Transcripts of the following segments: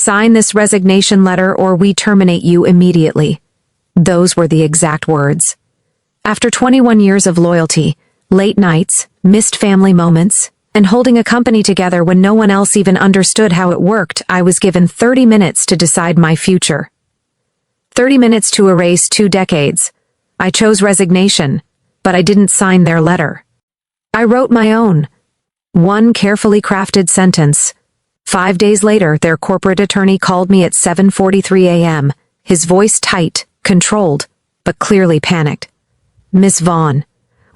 Sign this resignation letter or we terminate you immediately. Those were the exact words. After 21 years of loyalty, late nights, missed family moments, and holding a company together when no one else even understood how it worked, I was given 30 minutes to decide my future. 30 minutes to erase 2 decades. I chose resignation, but I didn't sign their letter. I wrote my own. One carefully crafted sentence. 5 days later, their corporate attorney called me at 7:43 a.m., his voice tight, controlled, but clearly panicked. Miss Vaughn,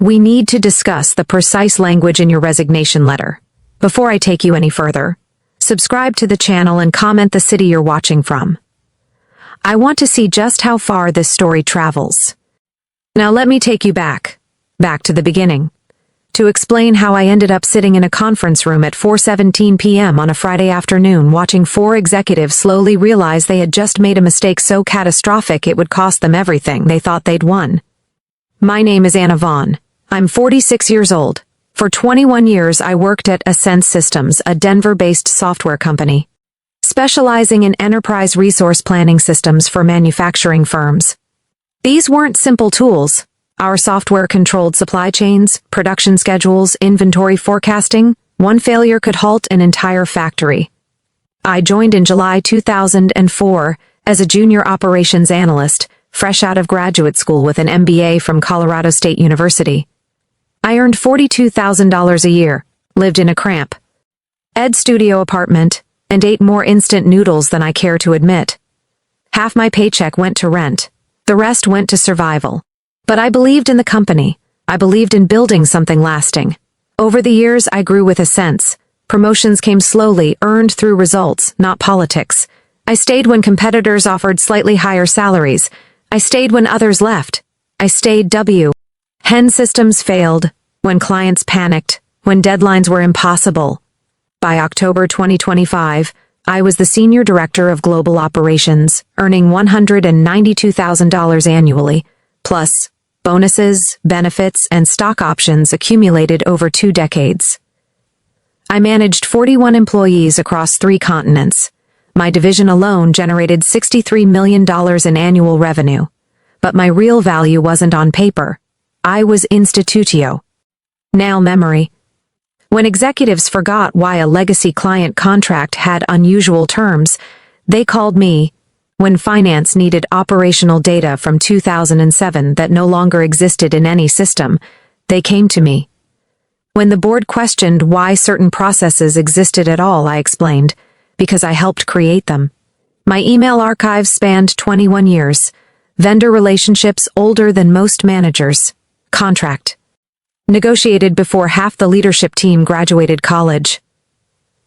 we need to discuss the precise language in your resignation letter. Before I take you any further, subscribe to the channel and comment the city you're watching from. I want to see just how far this story travels. Now let me take you back to the beginning, to explain how I ended up sitting in a conference room at 4:17 p.m. on a Friday afternoon watching 4 executives slowly realize they had just made a mistake so catastrophic it would cost them everything they thought they'd won. My name is Anna Vaughn. I'm 46 years old. For 21 years I worked at Ascent Systems, a Denver-based software company, specializing in enterprise resource planning systems for manufacturing firms. These weren't simple tools. Our software controlled supply chains, production schedules, inventory forecasting. One failure could halt an entire factory. I joined in July 2004 as a junior operations analyst, fresh out of graduate school with an MBA from Colorado State University. I earned $42,000 a year, lived in a cramped ed studio apartment, and ate more instant noodles than I care to admit. Half my paycheck went to rent. The rest went to survival. But I believed in the company. I believed in building something lasting. Over the years, I grew with a sense. Promotions came slowly, earned through results, not politics. I stayed when competitors offered slightly higher salaries. I stayed when others left. I stayed when systems failed, when clients panicked, when deadlines were impossible. By October 2025, I was the Senior Director of Global Operations, earning $192,000 annually, plus bonuses, benefits, and stock options accumulated over 2 decades. I managed 41 employees across 3 continents. My division alone generated $63 million in annual revenue. But my real value wasn't on paper. I was institutio. Now memory. When executives forgot why a legacy client contract had unusual terms, they called me. When finance needed operational data from 2007 that no longer existed in any system, they came to me. When the board questioned why certain processes existed at all, I explained, because I helped create them. My email archives spanned 21 years. Vendor relationships older than most managers. Contract. Negotiated before half the leadership team graduated college.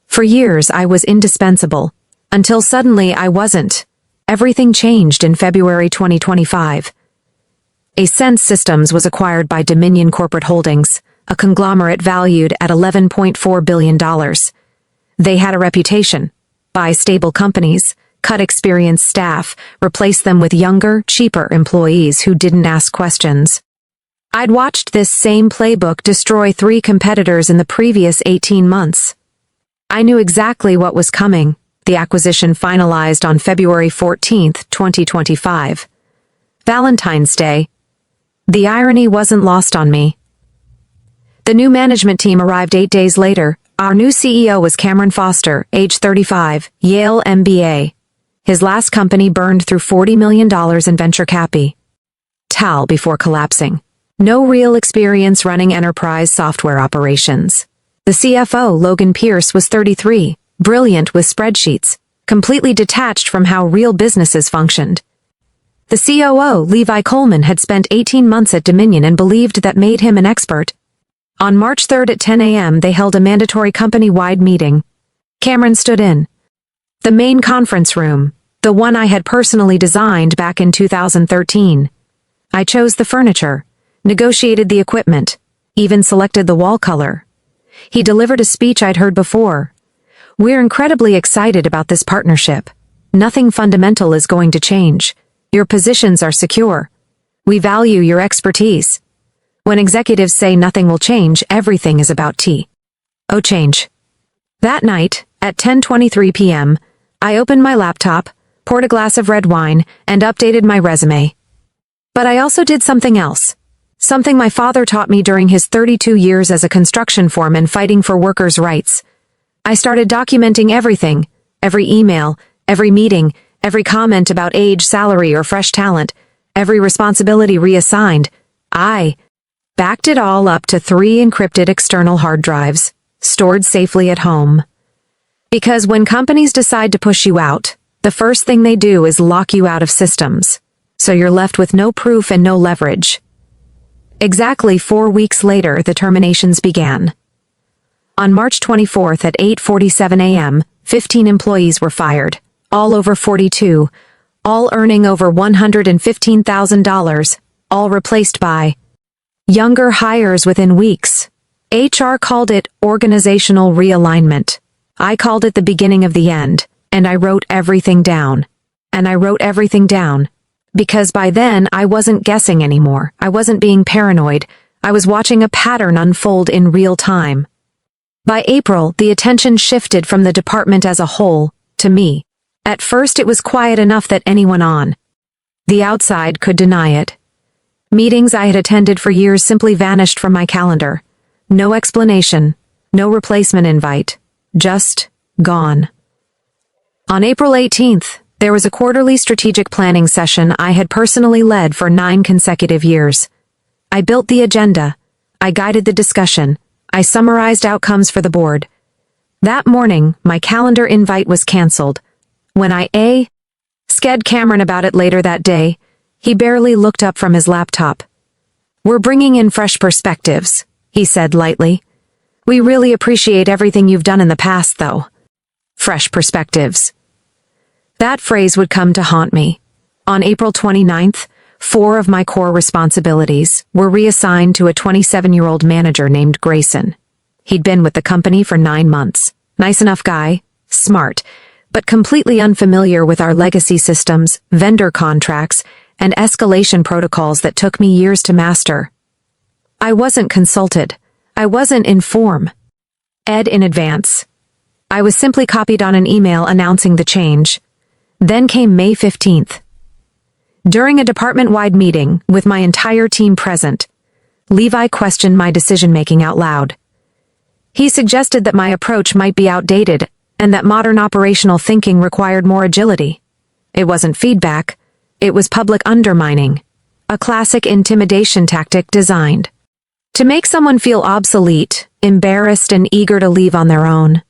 For years I was indispensable, until suddenly I wasn't. Everything changed in February 2025. Ascent Systems was acquired by Dominion Corporate Holdings, a conglomerate valued at $11.4 billion. They had a reputation. Buy stable companies, cut experienced staff, replace them with younger, cheaper employees who didn't ask questions. I'd watched this same playbook destroy 3 competitors in the previous 18 months. I knew exactly what was coming. The acquisition finalized on February 14, 2025. Valentine's Day. The irony wasn't lost on me. The new management team arrived 8 days later. Our new CEO was Cameron Foster, age 35, Yale MBA. His last company burned through $40 million in venture capital before collapsing. No real experience running enterprise software operations. The CFO, Logan Pierce, was 33, brilliant with spreadsheets, completely detached from how real businesses functioned. The COO, Levi Coleman, had spent 18 months at Dominion and believed that made him an expert. On March 3 at 10 a.m. they held a mandatory company-wide meeting. Cameron stood in the main conference room, the one I had personally designed back in 2013. I chose the furniture, negotiated the equipment, even selected the wall color. He delivered a speech I'd heard before. We're incredibly excited about this partnership. Nothing fundamental is going to change. Your positions are secure. We value your expertise. When executives say nothing will change, everything is about change. That night, at 10:23 p.m., I opened my laptop, poured a glass of red wine, and updated my resume. But I also did something else. Something my father taught me during his 32 years as a construction foreman fighting for workers' rights. I started documenting everything, every email, every meeting, every comment about age, salary, or fresh talent, every responsibility reassigned. I backed it all up to 3 encrypted external hard drives, stored safely at home. Because when companies decide to push you out, the first thing they do is lock you out of systems, so you're left with no proof and no leverage. Exactly 4 weeks later, the terminations began. On March 24th at 8:47 a.m., 15 employees were fired, all over 42, all earning over $115,000, all replaced by younger hires within weeks. HR called it organizational realignment. I called it the beginning of the end, and I wrote everything down. Because by then, I wasn't guessing anymore. I wasn't being paranoid. I was watching a pattern unfold in real time. By April, the attention shifted from the department as a whole to me. At first, it was quiet enough that anyone on the outside could deny it. Meetings I had attended for years simply vanished from my calendar. No explanation, no replacement invite, just gone. On April 18th, there was a quarterly strategic planning session I had personally led for 9 consecutive years. I built the agenda. I guided the discussion. I summarized outcomes for the board. That morning, my calendar invite was canceled. When I sked Cameron about it later that day, he barely looked up from his laptop. "We're bringing in fresh perspectives," he said lightly. "We really appreciate everything you've done in the past, though." Fresh perspectives. That phrase would come to haunt me. On April 29th, 4 of my core responsibilities were reassigned to a 27-year-old manager named Grayson. He'd been with the company for 9 months. Nice enough guy, smart, but completely unfamiliar with our legacy systems, vendor contracts, and escalation protocols that took me years to master. I wasn't consulted. I wasn't informed in advance. I was simply copied on an email announcing the change. Then came May 15th. During a department-wide meeting, with my entire team present, Levi questioned my decision-making out loud. He suggested that my approach might be outdated and that modern operational thinking required more agility. It wasn't feedback, it was public undermining, a classic intimidation tactic designed to make someone feel obsolete, embarrassed, and eager to leave on their own.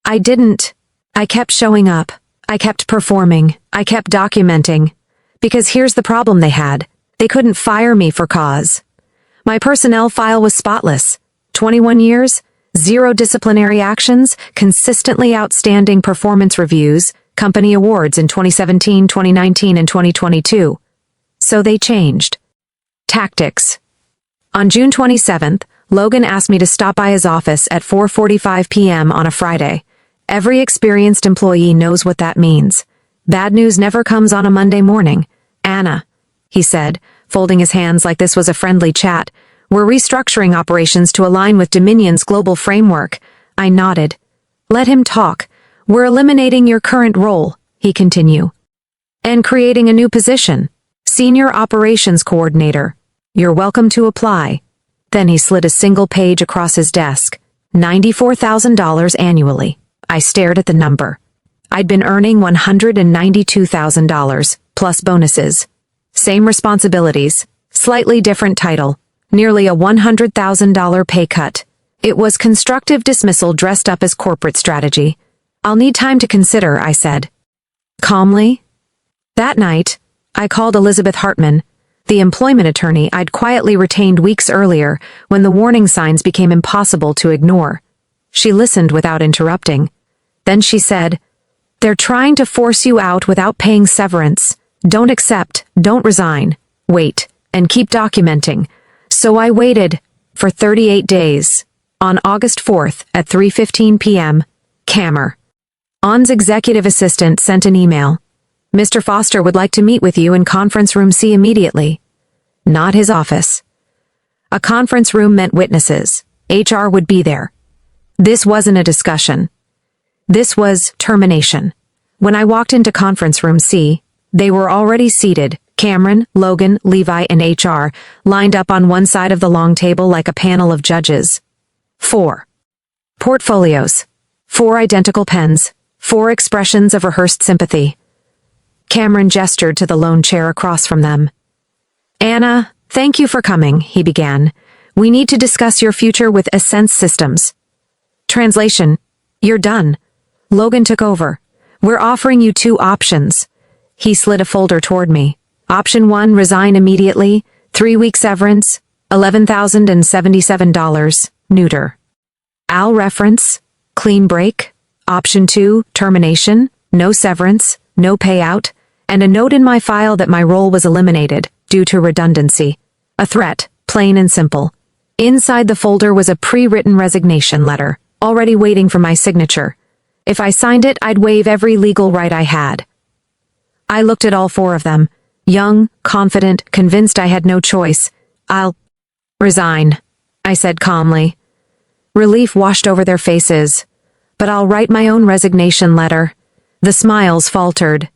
I didn't. I kept showing up. I kept performing. I kept documenting. Because here's the problem they had. They couldn't fire me for cause. My personnel file was spotless. 21 years, 0 disciplinary actions, consistently outstanding performance reviews, company awards in 2017, 2019, and 2022. So they changed. Tactics. On June 27th, Logan asked me to stop by his office at 4:45 p.m. on a Friday. Every experienced employee knows what that means. Bad news never comes on a Monday morning. "Anna," he said, folding his hands like this was a friendly chat, "we're restructuring operations to align with Dominion's global framework." I nodded. "Let him talk. We're eliminating your current role," he continued, "and creating a new position, Senior Operations Coordinator. You're welcome to apply." Then he slid a single page across his desk. $94,000 annually. I stared at the number. I'd been earning $192,000, plus bonuses. Same responsibilities, slightly different title, nearly a $100,000 pay cut. It was constructive dismissal dressed up as corporate strategy. "I'll need time to consider," I said. Calmly. That night, I called Elizabeth Hartman, the employment attorney I'd quietly retained weeks earlier when the warning signs became impossible to ignore. She listened without interrupting. Then she said, "They're trying to force you out without paying severance. Don't accept, don't resign. Wait, and keep documenting." So I waited for 38 days. On August 4th at 3:15 p.m., Camer, On's executive assistant, sent an email. "Mr. Foster would like to meet with you in conference room C immediately." Not his office. A conference room meant witnesses. HR would be there. This wasn't a discussion. This was termination. When I walked into conference room C, they were already seated, Cameron, Logan, Levi, and HR, lined up on one side of the long table like a panel of judges. 4 portfolios. 4 identical pens. 4 expressions of rehearsed sympathy. Cameron gestured to the lone chair across from them. Anna, thank you for coming, he began. We need to discuss your future with Ascent Systems. Translation. You're done. Logan took over. We're offering you 2 options. He slid a folder toward me. Option 1, resign immediately, 3-week severance, $11,077, neuter. Al reference, clean break. Option 2, termination, no severance, no payout, and a note in my file that my role was eliminated due to redundancy. A threat, plain and simple. Inside the folder was a pre-written resignation letter, already waiting for my signature. If I signed it, I'd waive every legal right I had. I looked at all 4 of them, young, confident, convinced I had no choice. I'll resign, I said calmly. Relief washed over their faces. But I'll write my own resignation letter. The smiles faltered.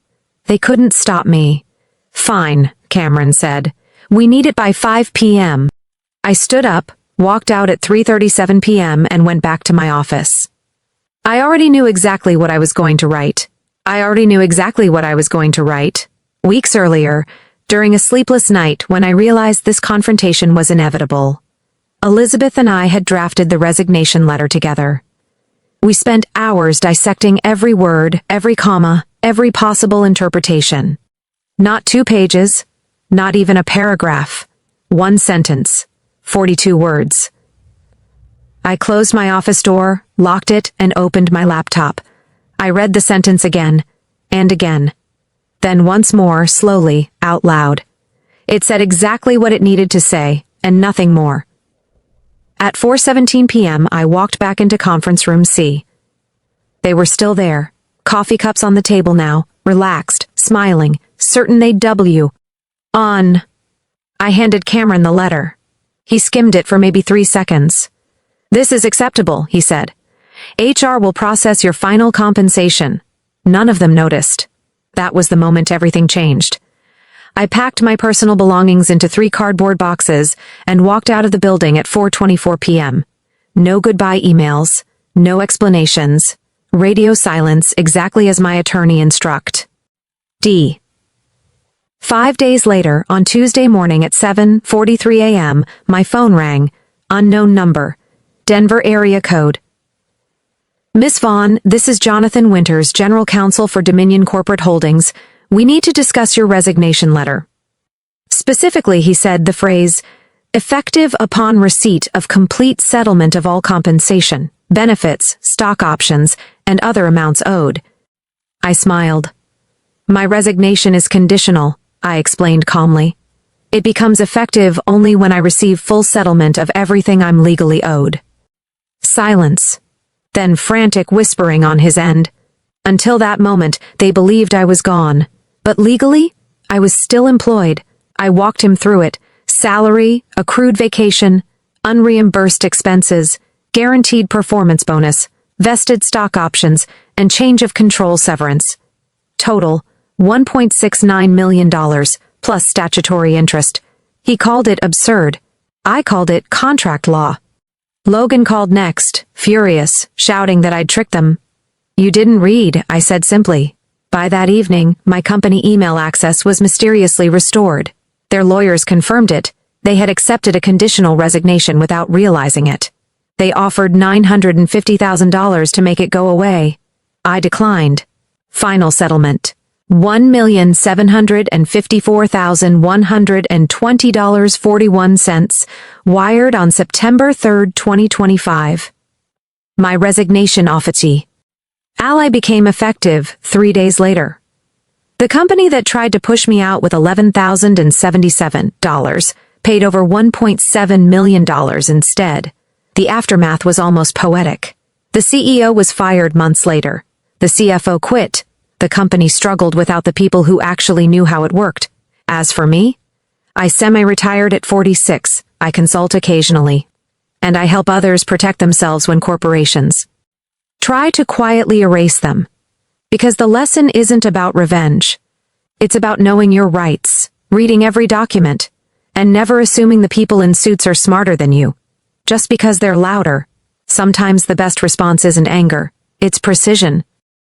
They couldn't stop me. Fine, Cameron said. We need it by 5 p.m. I stood up, walked out at 3:37 p.m. and went back to my office. I already knew exactly what I was going to write. Weeks earlier, during a sleepless night when I realized this confrontation was inevitable. Elizabeth and I had drafted the resignation letter together. We spent hours dissecting every word, every comma, every possible interpretation. Not 2 pages, not even a paragraph. 1 sentence, 42 words. I closed my office door, locked it, and opened my laptop. I read the sentence again, and again. Then once more, slowly, out loud. It said exactly what it needed to say, and nothing more. At 4:17 p.m., I walked back into conference room C. They were still there, coffee cups on the table now, relaxed, smiling, certain they'd on. I handed Cameron the letter. He skimmed it for maybe 3 seconds. This is acceptable, he said. HR will process your final compensation. None of them noticed. That was the moment everything changed. I packed my personal belongings into 3 cardboard boxes and walked out of the building at 4:24 p.m. No goodbye emails, no explanations, radio silence exactly as my attorney instruct. D. 5 days later, on Tuesday morning at 7:43 a.m., my phone rang. Unknown number. Denver area code. Miss Vaughn, this is Jonathan Winters, General Counsel for Dominion Corporate Holdings. We need to discuss your resignation letter. Specifically, he said the phrase, effective upon receipt of complete settlement of all compensation, benefits, stock options, and other amounts owed. I smiled. My resignation is conditional, I explained calmly. It becomes effective only when I receive full settlement of everything I'm legally owed. Silence. Then frantic whispering on his end. Until that moment, they believed I was gone. But legally, I was still employed. I walked him through it. Salary, accrued vacation, unreimbursed expenses, guaranteed performance bonus, vested stock options, and change of control severance. Total, $1.69 million, plus statutory interest. He called it absurd. I called it contract law. Logan called next, furious, shouting that I'd tricked them. You didn't read, I said simply. By that evening, my company email access was mysteriously restored. Their lawyers confirmed it. They had accepted a conditional resignation without realizing it. They offered $950,000 to make it go away. I declined. Final settlement. $1,754,120.41, wired on September 3, 2025. My resignation offeree. Ally became effective 3 days later. The company that tried to push me out with $11,077 paid over $1.7 million instead. The aftermath was almost poetic. The CEO was fired months later. The CFO quit. The company struggled without the people who actually knew how it worked. As for me, I semi-retired at 46. I consult occasionally. And I help others protect themselves when corporations try to quietly erase them. Because the lesson isn't about revenge. It's about knowing your rights, reading every document, and never assuming the people in suits are smarter than you. Just because they're louder. Sometimes the best response isn't anger, it's precision.